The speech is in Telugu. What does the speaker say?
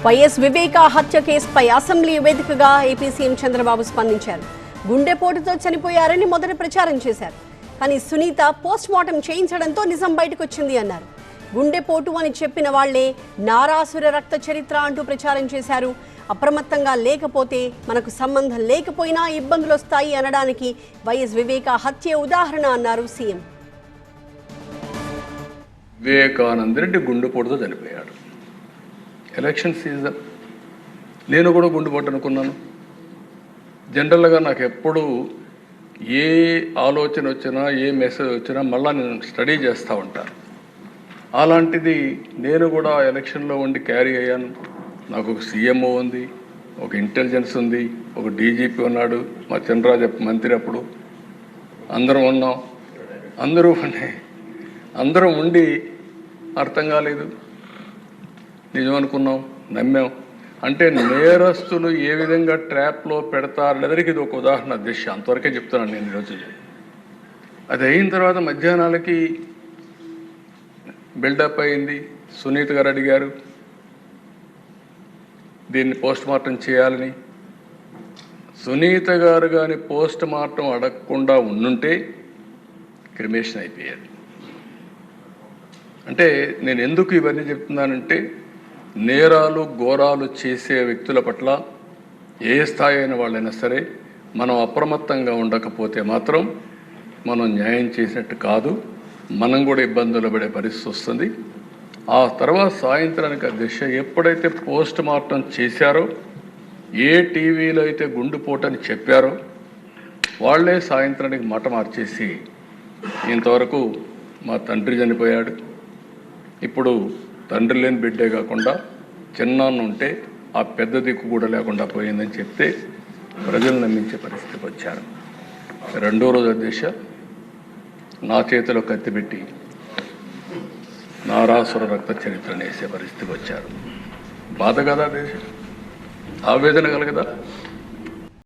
వైఎస్ వివేక హత్య కేసుపై అసెంబ్లీ వేదికగా ఏపీ సీఎం చంద్రబాబు స్పందించారు. గుండెపోటుతో చనిపోయారని మొదట ప్రచారం చేశారు. కానీ సునీత పోస్ట్ మార్టం చేయించడంతో నిజం బయటకు వచ్చింది అన్నారు. గుండెపోటు అని చెప్పిన వాళ్లే నారాసుర రక్త చరిత్ర అంటూ ప్రచారం చేశారు. అప్రమత్తంగా లేకపోతే మనకు సంబంధం లేకపోయినా ఇబ్బందులు వస్తాయి అనడానికి వైఎస్ వివేక హత్య ఉదాహరణ అన్నారు సీఎం. వివేకానంద రెడ్డి గుండెపోటుతో చనిపోయాడు. ఎలక్షన్ సీజన్, నేను కూడా గుండెపోటు అనుకున్నాను. జనరల్గా నాకు ఎప్పుడు ఏ ఆలోచన వచ్చినా ఏ మెసేజ్ వచ్చినా మళ్ళీ నేను స్టడీ చేస్తూ ఉంటాను. అలాంటిది నేను కూడా ఎలక్షన్లో ఉండి క్యారీ అయ్యాను. నాకు ఒక సీఎంఓ ఉంది, ఒక ఇంటెలిజెన్స్ ఉంది, ఒక డీజీపీ ఉన్నాడు, మా చంద్రరాజు మంత్రి అప్పుడు అందరం ఉన్నాం. అందరం ఉండి అర్థం కాలేదు, నిజం అనుకున్నాం, నమ్మాం. అంటే నేరస్తులు ఏ విధంగా ట్రాప్లో పెడతారు లేదరికి ఇది ఒక ఉదాహరణ దిశ. అంతవరకే చెప్తున్నాను నేను ఈరోజు. అది అయిన తర్వాత మధ్యాహ్నాలకి బిల్డప్ అయింది. సునీత గారు అడిగారు దీన్ని పోస్ట్ మార్టం చేయాలని. సునీత గారు కానీ పోస్ట్ మార్టం అడగకుండా ఉండుంటే క్రిమేషన్ అయిపోయేది. అంటే నేను ఎందుకు ఇవన్నీ చెప్తున్నానంటే, నేరాలు ఘోరాలు చేసే వ్యక్తుల పట్ల ఏ స్థాయి అయిన వాళ్ళైనా సరే మనం అప్రమత్తంగా ఉండకపోతే మాత్రం మనం న్యాయం చేసినట్టు కాదు, మనం కూడా ఇబ్బందులు పడే పరిస్థితి వస్తుంది. ఆ తర్వాత సాయంత్రానికి దిశ ఎప్పుడైతే పోస్ట్ మార్టం చేశారో, ఏ టీవీలో అయితే గుండెపోటని చెప్పారో వాళ్లే సాయంత్రానికి మాట మార్చేసి ఇంతవరకు మా తండ్రి చనిపోయాడు, ఇప్పుడు తండ్రి లేని బిడ్డే కాకుండా చిన్నాన్న ఉంటే ఆ పెద్ద దిక్కు కూడా లేకుండా పోయిందని చెప్తే ప్రజలు నమ్మించే పరిస్థితికి వచ్చారు. రెండో రోజు అధ్యక్ష నా చేతిలో కత్తి పెట్టి నారాసుర రక్త చరిత్రను వేసే పరిస్థితికి వచ్చారు. బాధ కదా, దేశం ఆవేదన కలగదా?